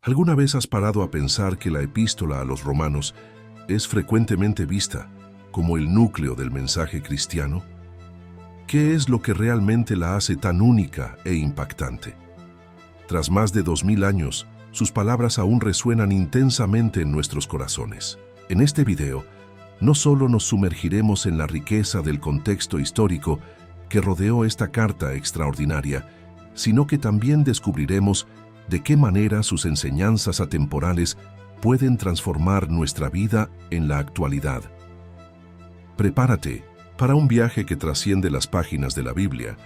¿Alguna vez has parado a pensar que la epístola a los romanos es frecuentemente vista como el núcleo del mensaje cristiano? ¿Qué es lo que realmente la hace tan única e impactante? Tras más de 2000 años, sus palabras aún resuenan intensamente en nuestros corazones. En este video, no solo nos sumergiremos en la riqueza del contexto histórico que rodeó esta carta extraordinaria, sino que también descubriremos de qué manera sus enseñanzas atemporales pueden transformar nuestra vida en la actualidad. Prepárate para un viaje que trasciende las páginas de la Biblia,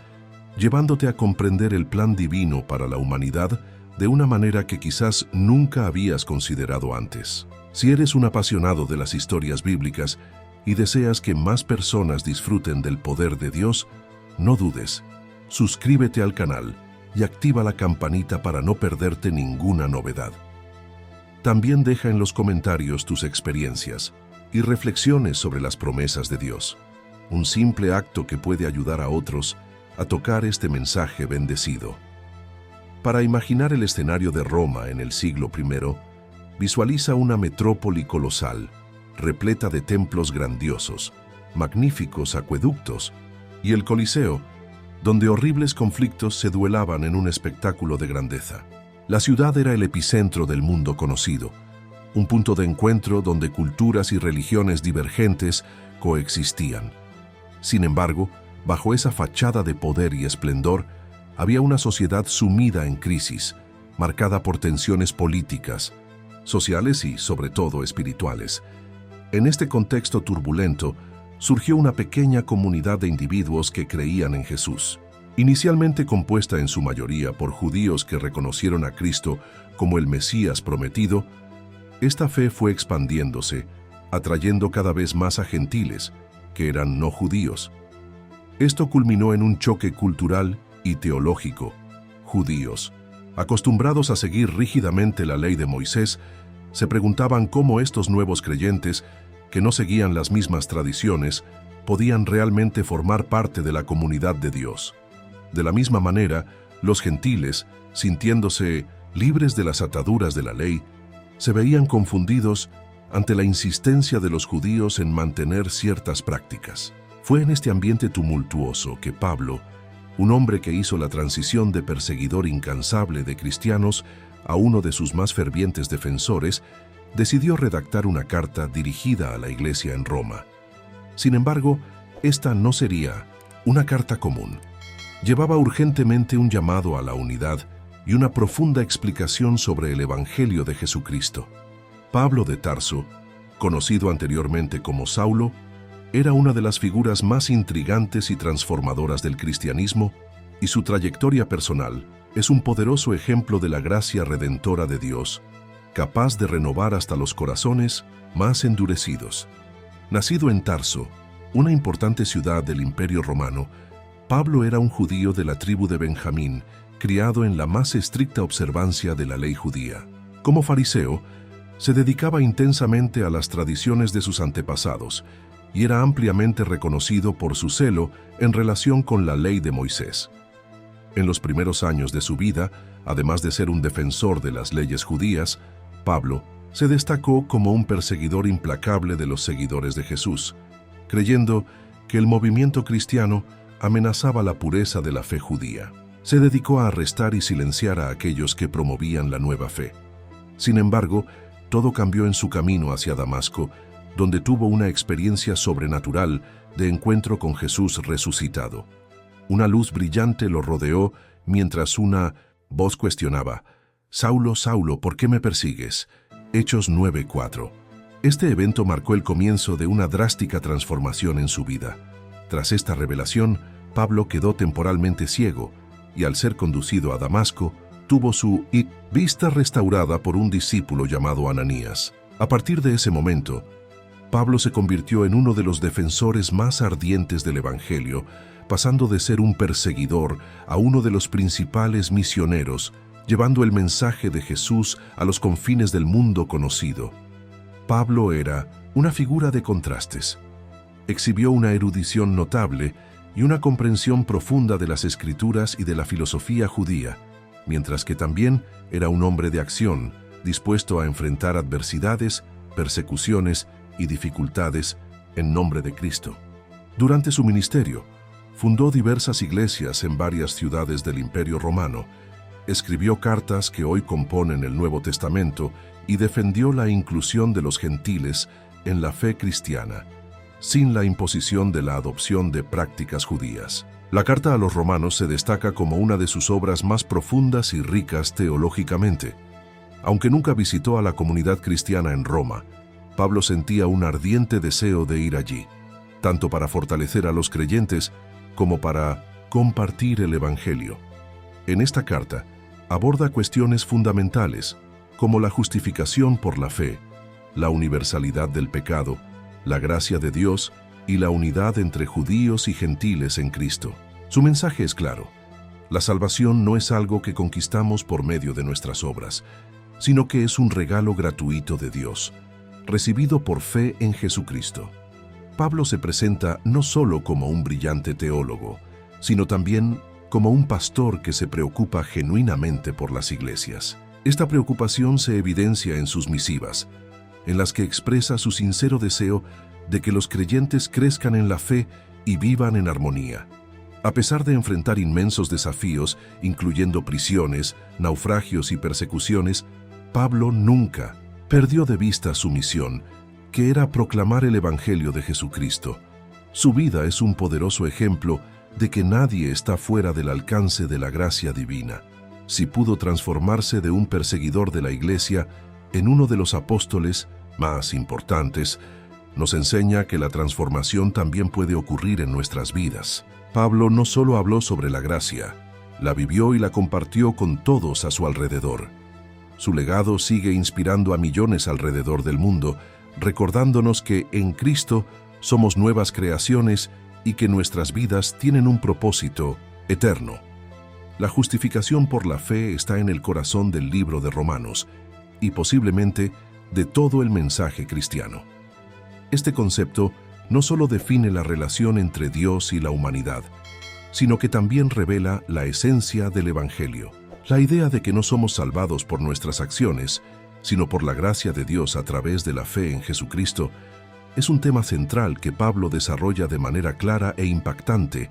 llevándote a comprender el plan divino para la humanidad de una manera que quizás nunca habías considerado antes. Si eres un apasionado de las historias bíblicas y deseas que más personas disfruten del poder de Dios, no dudes, suscríbete al canal y activa la campanita para no perderte ninguna novedad. También deja en los comentarios tus experiencias y reflexiones sobre las promesas de Dios, un simple acto que puede ayudar a otros a tocar este mensaje bendecido. Para imaginar el escenario de Roma en el siglo I, visualiza una metrópoli colosal, repleta de templos grandiosos, magníficos acueductos y el Coliseo, donde horribles conflictos se duelaban en un espectáculo de grandeza. La ciudad era el epicentro del mundo conocido, un punto de encuentro donde culturas y religiones divergentes coexistían. Sin embargo, bajo esa fachada de poder y esplendor, había una sociedad sumida en crisis, marcada por tensiones políticas, sociales y, sobre todo, espirituales. En este contexto turbulento, surgió una pequeña comunidad de individuos que creían en Jesús. Inicialmente compuesta en su mayoría por judíos que reconocieron a Cristo como el Mesías prometido, esta fe fue expandiéndose, atrayendo cada vez más a gentiles, que eran no judíos. Esto culminó en un choque cultural y teológico. Judíos, acostumbrados a seguir rígidamente la ley de Moisés, se preguntaban cómo estos nuevos creyentes, que no seguían las mismas tradiciones, podían realmente formar parte de la comunidad de Dios. De la misma manera, los gentiles, sintiéndose libres de las ataduras de la ley, se veían confundidos ante la insistencia de los judíos en mantener ciertas prácticas. Fue en este ambiente tumultuoso que Pablo, un hombre que hizo la transición de perseguidor incansable de cristianos a uno de sus más fervientes defensores, decidió redactar una carta dirigida a la iglesia en Roma. Sin embargo, esta no sería una carta común. Llevaba urgentemente un llamado a la unidad y una profunda explicación sobre el Evangelio de Jesucristo. Pablo de Tarso, conocido anteriormente como Saulo, era una de las figuras más intrigantes y transformadoras del cristianismo, y su trayectoria personal es un poderoso ejemplo de la gracia redentora de Dios, capaz de renovar hasta los corazones más endurecidos. Nacido en Tarso, una importante ciudad del Imperio Romano, Pablo era un judío de la tribu de Benjamín, criado en la más estricta observancia de la ley judía. Como fariseo, se dedicaba intensamente a las tradiciones de sus antepasados y era ampliamente reconocido por su celo en relación con la ley de Moisés. En los primeros años de su vida, además de ser un defensor de las leyes judías, Pablo se destacó como un perseguidor implacable de los seguidores de Jesús, creyendo que el movimiento cristiano amenazaba la pureza de la fe judía. Se dedicó a arrestar y silenciar a aquellos que promovían la nueva fe. Sin embargo, todo cambió en su camino hacia Damasco, donde tuvo una experiencia sobrenatural de encuentro con Jesús resucitado. Una luz brillante lo rodeó mientras una voz cuestionaba: «Saulo, Saulo, ¿por qué me persigues?». Hechos 9:4. Este evento marcó el comienzo de una drástica transformación en su vida. Tras esta revelación, Pablo quedó temporalmente ciego y al ser conducido a Damasco, tuvo su vista restaurada por un discípulo llamado Ananías. A partir de ese momento, Pablo se convirtió en uno de los defensores más ardientes del Evangelio, pasando de ser un perseguidor a uno de los principales misioneros, llevando el mensaje de Jesús a los confines del mundo conocido. Pablo era una figura de contrastes. Exhibió una erudición notable y una comprensión profunda de las Escrituras y de la filosofía judía, mientras que también era un hombre de acción, dispuesto a enfrentar adversidades, persecuciones y dificultades en nombre de Cristo. Durante su ministerio, fundó diversas iglesias en varias ciudades del Imperio Romano, escribió cartas que hoy componen el Nuevo Testamento y defendió la inclusión de los gentiles en la fe cristiana, sin la imposición de la adopción de prácticas judías. La Carta a los Romanos se destaca como una de sus obras más profundas y ricas teológicamente. Aunque nunca visitó a la comunidad cristiana en Roma, Pablo sentía un ardiente deseo de ir allí, tanto para fortalecer a los creyentes como para compartir el Evangelio. En esta carta, aborda cuestiones fundamentales como la justificación por la fe, la universalidad del pecado, la gracia de Dios y la unidad entre judíos y gentiles en Cristo. Su mensaje es claro: la salvación no es algo que conquistamos por medio de nuestras obras, sino que es un regalo gratuito de Dios, recibido por fe en Jesucristo. Pablo se presenta no solo como un brillante teólogo, sino también como un pastor que se preocupa genuinamente por las iglesias. Esta preocupación se evidencia en sus misivas, en las que expresa su sincero deseo de que los creyentes crezcan en la fe y vivan en armonía. A pesar de enfrentar inmensos desafíos, incluyendo prisiones, naufragios y persecuciones, Pablo nunca perdió de vista su misión, que era proclamar el Evangelio de Jesucristo. Su vida es un poderoso ejemplo de que nadie está fuera del alcance de la gracia divina. Si pudo transformarse de un perseguidor de la Iglesia en uno de los apóstoles más importantes, nos enseña que la transformación también puede ocurrir en nuestras vidas. Pablo no solo habló sobre la gracia, la vivió y la compartió con todos a su alrededor. Su legado sigue inspirando a millones alrededor del mundo, recordándonos que en Cristo somos nuevas creaciones y que nuestras vidas tienen un propósito eterno. La justificación por la fe está en el corazón del libro de Romanos y posiblemente de todo el mensaje cristiano. Este concepto no solo define la relación entre Dios y la humanidad, sino que también revela la esencia del Evangelio. La idea de que no somos salvados por nuestras acciones, sino por la gracia de Dios a través de la fe en Jesucristo, es un tema central que Pablo desarrolla de manera clara e impactante,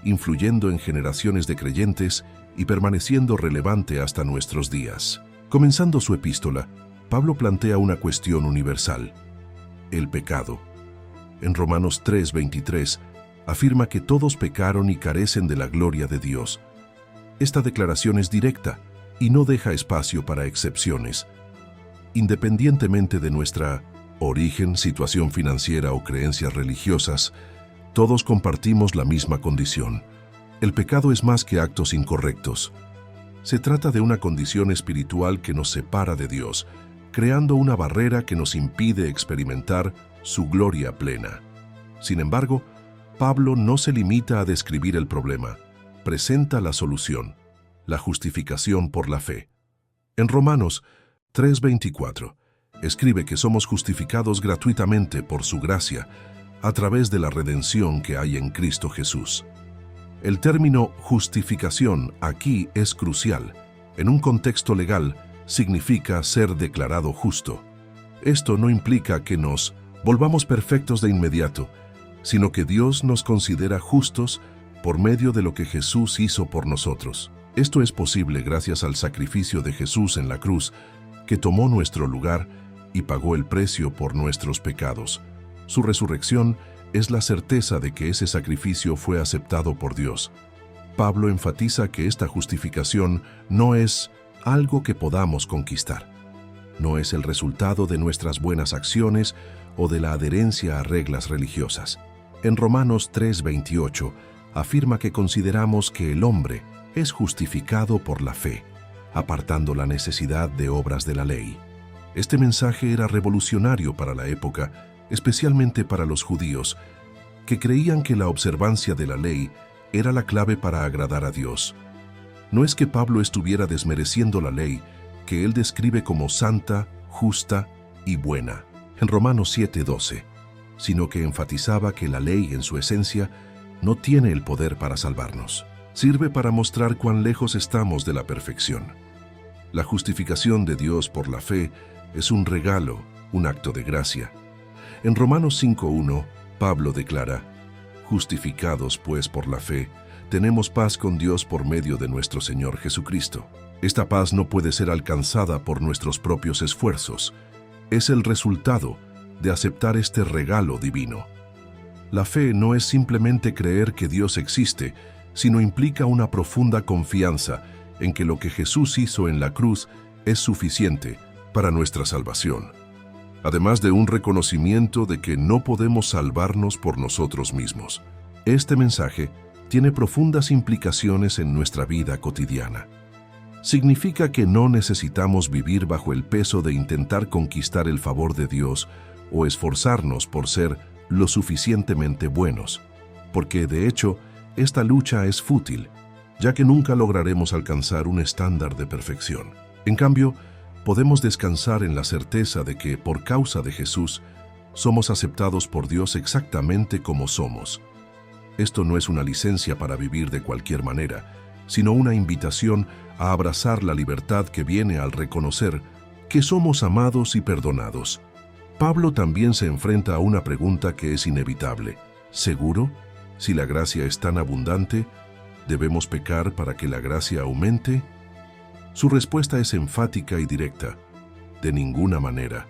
influyendo en generaciones de creyentes y permaneciendo relevante hasta nuestros días. Comenzando su epístola, Pablo plantea una cuestión universal: el pecado. En Romanos 3:23, afirma que todos pecaron y carecen de la gloria de Dios. Esta declaración es directa y no deja espacio para excepciones. Independientemente de nuestra origen, situación financiera o creencias religiosas, todos compartimos la misma condición. El pecado es más que actos incorrectos. Se trata de una condición espiritual que nos separa de Dios, creando una barrera que nos impide experimentar su gloria plena. Sin embargo, Pablo no se limita a describir el problema, presenta la solución: la justificación por la fe. En Romanos 3:24, escribe que somos justificados gratuitamente por su gracia, a través de la redención que hay en Cristo Jesús. El término justificación aquí es crucial. En un contexto legal, significa ser declarado justo. Esto no implica que nos volvamos perfectos de inmediato, sino que Dios nos considera justos por medio de lo que Jesús hizo por nosotros. Esto es posible gracias al sacrificio de Jesús en la cruz, que tomó nuestro lugar y pagó el precio por nuestros pecados. Su resurrección es la certeza de que ese sacrificio fue aceptado por Dios. Pablo enfatiza que esta justificación no es algo que podamos conquistar. No es el resultado de nuestras buenas acciones o de la adherencia a reglas religiosas. En Romanos 3:28 afirma que consideramos que el hombre es justificado por la fe, apartando la necesidad de obras de la ley. Este mensaje era revolucionario para la época, especialmente para los judíos, que creían que la observancia de la ley era la clave para agradar a Dios. No es que Pablo estuviera desmereciendo la ley, que él describe como santa, justa y buena, en Romanos 7:12, sino que enfatizaba que la ley en su esencia no tiene el poder para salvarnos. Sirve para mostrar cuán lejos estamos de la perfección. La justificación de Dios por la fe es un regalo, un acto de gracia. En Romanos 5:1, Pablo declara: justificados pues por la fe, tenemos paz con Dios por medio de nuestro Señor Jesucristo. Esta paz no puede ser alcanzada por nuestros propios esfuerzos. Es el resultado de aceptar este regalo divino. La fe no es simplemente creer que Dios existe, sino implica una profunda confianza en que lo que Jesús hizo en la cruz es suficiente para nuestra salvación, además de un reconocimiento de que no podemos salvarnos por nosotros mismos. Este mensaje tiene profundas implicaciones en nuestra vida cotidiana. Significa que no necesitamos vivir bajo el peso de intentar conquistar el favor de Dios o esforzarnos por ser lo suficientemente buenos, porque de hecho, esta lucha es fútil, ya que nunca lograremos alcanzar un estándar de perfección. En cambio, podemos descansar en la certeza de que, por causa de Jesús, somos aceptados por Dios exactamente como somos. Esto no es una licencia para vivir de cualquier manera, sino una invitación a abrazar la libertad que viene al reconocer que somos amados y perdonados. Pablo también se enfrenta a una pregunta que es inevitable. ¿Seguro? Si la gracia es tan abundante, ¿debemos pecar para que la gracia aumente? Su respuesta es enfática y directa: de ninguna manera.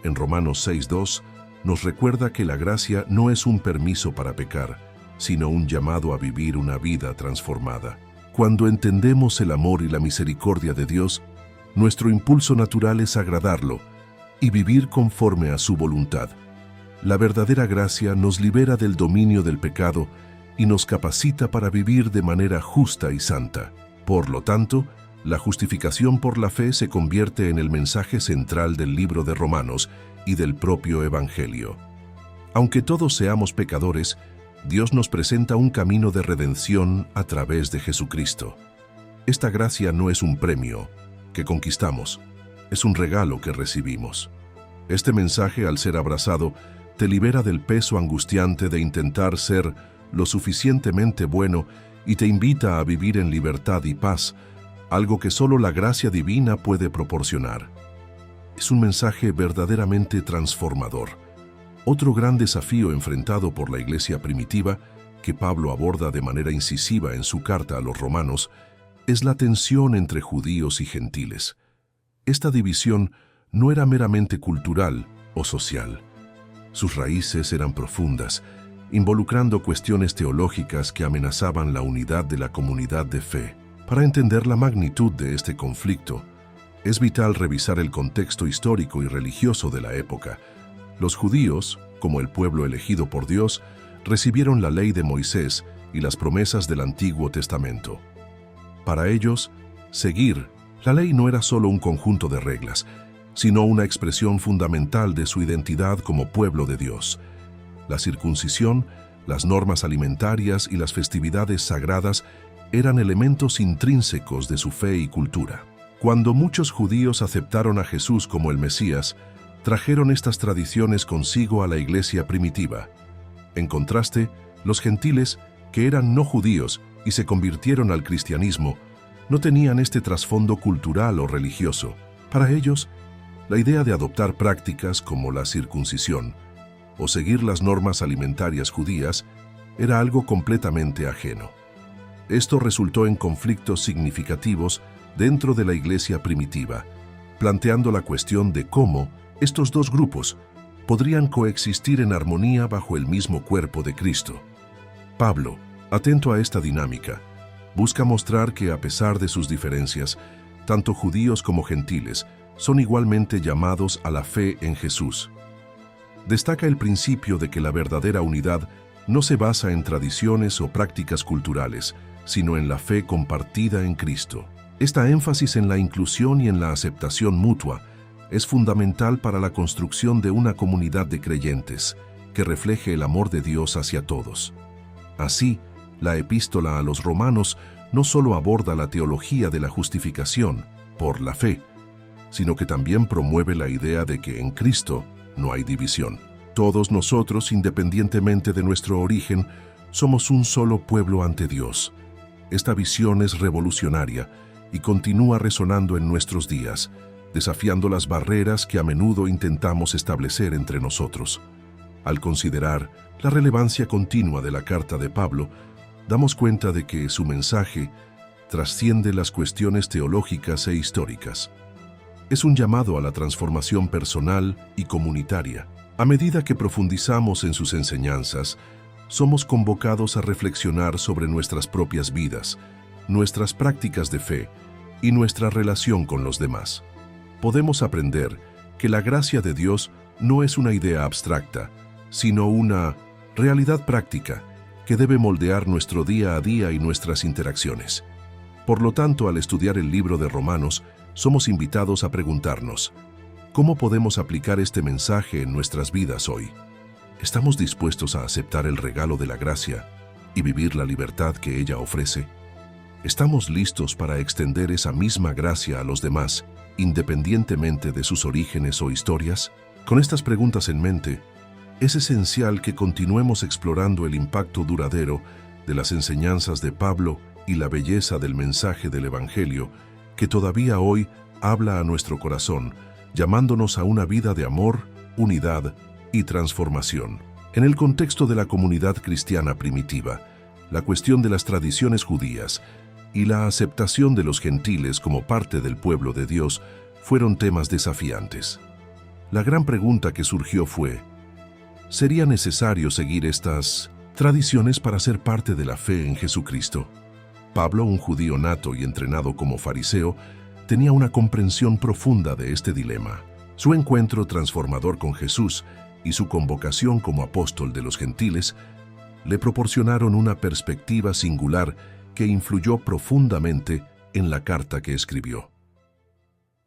En Romanos 6:2 nos recuerda que la gracia no es un permiso para pecar, sino un llamado a vivir una vida transformada. Cuando entendemos el amor y la misericordia de Dios, nuestro impulso natural es agradarlo y vivir conforme a su voluntad. La verdadera gracia nos libera del dominio del pecado y nos capacita para vivir de manera justa y santa. Por lo tanto, la justificación por la fe se convierte en el mensaje central del libro de Romanos y del propio Evangelio. Aunque todos seamos pecadores, Dios nos presenta un camino de redención a través de Jesucristo. Esta gracia no es un premio que conquistamos, es un regalo que recibimos. Este mensaje, al ser abrazado, te libera del peso angustiante de intentar ser lo suficientemente bueno y te invita a vivir en libertad y paz, algo que solo la gracia divina puede proporcionar. Es un mensaje verdaderamente transformador. Otro gran desafío enfrentado por la iglesia primitiva, que Pablo aborda de manera incisiva en su carta a los romanos, es la tensión entre judíos y gentiles. Esta división no era meramente cultural o social. Sus raíces eran profundas, involucrando cuestiones teológicas que amenazaban la unidad de la comunidad de fe. Para entender la magnitud de este conflicto, es vital revisar el contexto histórico y religioso de la época. Los judíos, como el pueblo elegido por Dios, recibieron la ley de Moisés y las promesas del Antiguo Testamento. Para ellos, seguir la ley no era solo un conjunto de reglas, sino una expresión fundamental de su identidad como pueblo de Dios. La circuncisión, las normas alimentarias y las festividades sagradas eran elementos intrínsecos de su fe y cultura. Cuando muchos judíos aceptaron a Jesús como el Mesías, trajeron estas tradiciones consigo a la iglesia primitiva. En contraste, los gentiles, que eran no judíos y se convirtieron al cristianismo, no tenían este trasfondo cultural o religioso. Para ellos, la idea de adoptar prácticas como la circuncisión o seguir las normas alimentarias judías era algo completamente ajeno. Esto resultó en conflictos significativos dentro de la iglesia primitiva, planteando la cuestión de cómo estos dos grupos podrían coexistir en armonía bajo el mismo cuerpo de Cristo. Pablo, atento a esta dinámica, busca mostrar que a pesar de sus diferencias, tanto judíos como gentiles son igualmente llamados a la fe en Jesús. Destaca el principio de que la verdadera unidad no se basa en tradiciones o prácticas culturales, sino en la fe compartida en Cristo. Esta énfasis en la inclusión y en la aceptación mutua es fundamental para la construcción de una comunidad de creyentes que refleje el amor de Dios hacia todos. Así, la epístola a los romanos no solo aborda la teología de la justificación por la fe, sino que también promueve la idea de que en Cristo no hay división. Todos nosotros, independientemente de nuestro origen, somos un solo pueblo ante Dios. Esta visión es revolucionaria y continúa resonando en nuestros días, desafiando las barreras que a menudo intentamos establecer entre nosotros. Al considerar la relevancia continua de la carta de Pablo, damos cuenta de que su mensaje trasciende las cuestiones teológicas e históricas. Es un llamado a la transformación personal y comunitaria. A medida que profundizamos en sus enseñanzas, somos convocados a reflexionar sobre nuestras propias vidas, nuestras prácticas de fe y nuestra relación con los demás. Podemos aprender que la gracia de Dios no es una idea abstracta, sino una realidad práctica que debe moldear nuestro día a día y nuestras interacciones. Por lo tanto, al estudiar el libro de Romanos, somos invitados a preguntarnos, ¿cómo podemos aplicar este mensaje en nuestras vidas hoy? ¿Estamos dispuestos a aceptar el regalo de la gracia y vivir la libertad que ella ofrece? ¿Estamos listos para extender esa misma gracia a los demás, independientemente de sus orígenes o historias? Con estas preguntas en mente, es esencial que continuemos explorando el impacto duradero de las enseñanzas de Pablo y la belleza del mensaje del Evangelio que todavía hoy habla a nuestro corazón, llamándonos a una vida de amor, unidad y transformación. En el contexto de la comunidad cristiana primitiva, la cuestión de las tradiciones judías y la aceptación de los gentiles como parte del pueblo de Dios fueron temas desafiantes. La gran pregunta que surgió fue, ¿sería necesario seguir estas tradiciones para ser parte de la fe en Jesucristo? Pablo, un judío nato y entrenado como fariseo, tenía una comprensión profunda de este dilema. Su encuentro transformador con Jesús y su convocación como apóstol de los gentiles le proporcionaron una perspectiva singular que influyó profundamente en la carta que escribió.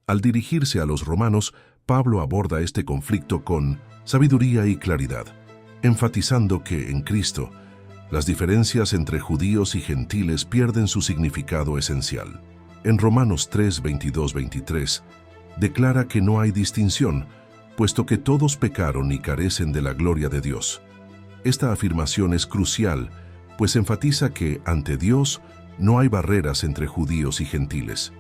Al dirigirse a los romanos, Pablo aborda este conflicto con sabiduría y claridad, enfatizando que en Cristo las diferencias entre judíos y gentiles pierden su significado esencial. En Romanos 3, 22-23, declara que no hay distinción, puesto que todos pecaron y carecen de la gloria de Dios. Esta afirmación es crucial, pues enfatiza que, ante Dios, no hay barreras entre judíos y gentiles.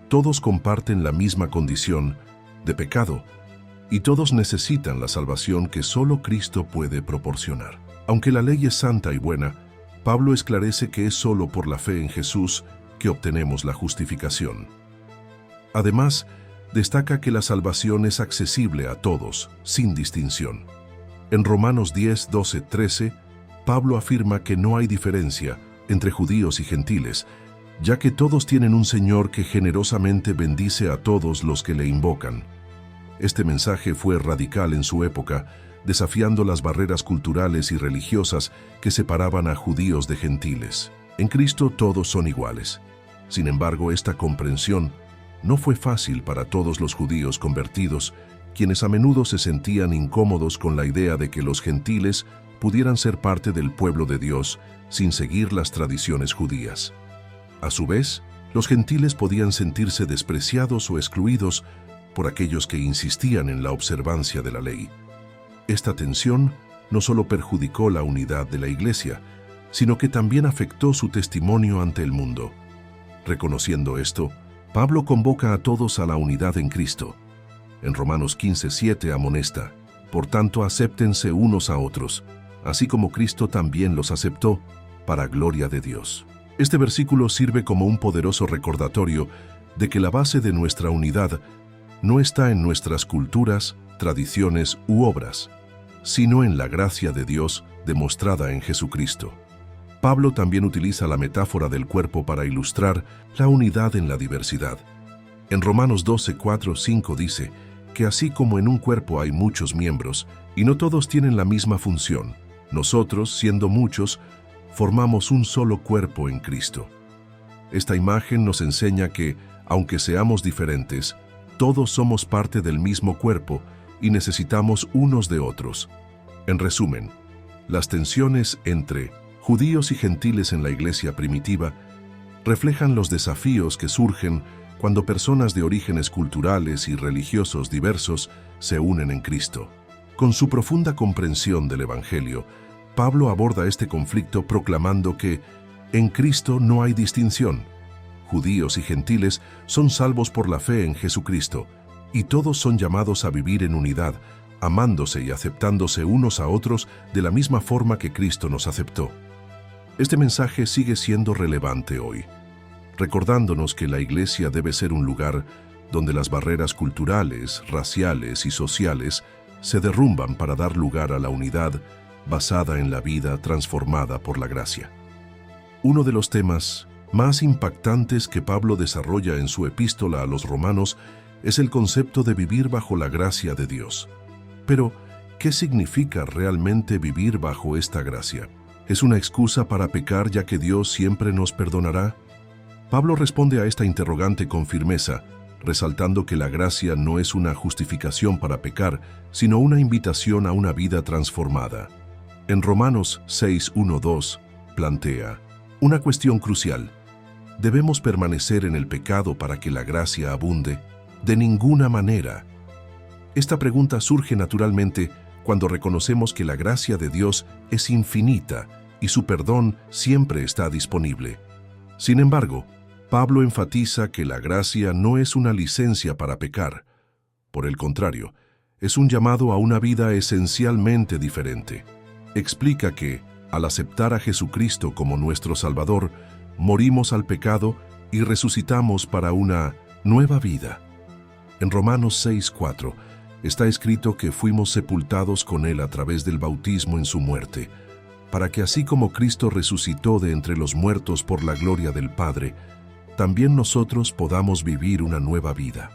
Todos comparten la misma condición de pecado, y todos necesitan la salvación que solo Cristo puede proporcionar. Aunque la ley es santa y buena, Pablo esclarece que es solo por la fe en Jesús que obtenemos la justificación. Además, destaca que la salvación es accesible a todos, sin distinción. En Romanos 10, 12, 13, Pablo afirma que no hay diferencia entre judíos y gentiles, ya que todos tienen un Señor que generosamente bendice a todos los que le invocan. Este mensaje fue radical en su época, desafiando las barreras culturales y religiosas que separaban a judíos de gentiles. En Cristo todos son iguales. Sin embargo, esta comprensión no fue fácil para todos los judíos convertidos, quienes a menudo se sentían incómodos con la idea de que los gentiles pudieran ser parte del pueblo de Dios sin seguir las tradiciones judías. A su vez, los gentiles podían sentirse despreciados o excluidos por aquellos que insistían en la observancia de la ley. Esta tensión no solo perjudicó la unidad de la Iglesia, sino que también afectó su testimonio ante el mundo. Reconociendo esto, Pablo convoca a todos a la unidad en Cristo. En Romanos 15:7 amonesta, por tanto acéptense unos a otros, así como Cristo también los aceptó, para gloria de Dios. Este versículo sirve como un poderoso recordatorio de que la base de nuestra unidad no está en nuestras culturas, tradiciones u obras, sino en la gracia de Dios demostrada en Jesucristo. Pablo también utiliza la metáfora del cuerpo para ilustrar la unidad en la diversidad. En Romanos 12, 4, 5 dice que así como en un cuerpo hay muchos miembros y no todos tienen la misma función, nosotros, siendo muchos, formamos un solo cuerpo en Cristo. Esta imagen nos enseña que, aunque seamos diferentes, todos somos parte del mismo cuerpo y necesitamos unos de otros. En resumen, las tensiones entre judíos y gentiles en la iglesia primitiva reflejan los desafíos que surgen cuando personas de orígenes culturales y religiosos diversos se unen en Cristo. Con su profunda comprensión del Evangelio, Pablo aborda este conflicto proclamando que en Cristo no hay distinción. judíos y gentiles, son salvos por la fe en Jesucristo, y todos son llamados a vivir en unidad, amándose y aceptándose unos a otros de la misma forma que Cristo nos aceptó. Este mensaje sigue siendo relevante hoy, recordándonos que la Iglesia debe ser un lugar donde las barreras culturales, raciales y sociales se derrumban para dar lugar a la unidad basada en la vida transformada por la gracia. Uno de los temas más impactantes que Pablo desarrolla en su epístola a los Romanos es el concepto de vivir bajo la gracia de Dios. Pero, ¿qué significa realmente vivir bajo esta gracia? ¿Es una excusa para pecar ya que Dios siempre nos perdonará? Pablo responde a esta interrogante con firmeza, resaltando que la gracia no es una justificación para pecar, sino una invitación a una vida transformada. En Romanos 6:1-2 plantea una cuestión crucial. ¿Debemos permanecer en el pecado para que la gracia abunde? De ninguna manera. Esta pregunta surge naturalmente cuando reconocemos que la gracia de Dios es infinita y su perdón siempre está disponible. Sin embargo, Pablo enfatiza que la gracia no es una licencia para pecar. Por el contrario, es un llamado a una vida esencialmente diferente. Explica que, al aceptar a Jesucristo como nuestro Salvador, morimos al pecado y resucitamos para una nueva vida. En Romanos 6:4 está escrito que fuimos sepultados con Él a través del bautismo en su muerte, para que así como Cristo resucitó de entre los muertos por la gloria del Padre, también nosotros podamos vivir una nueva vida.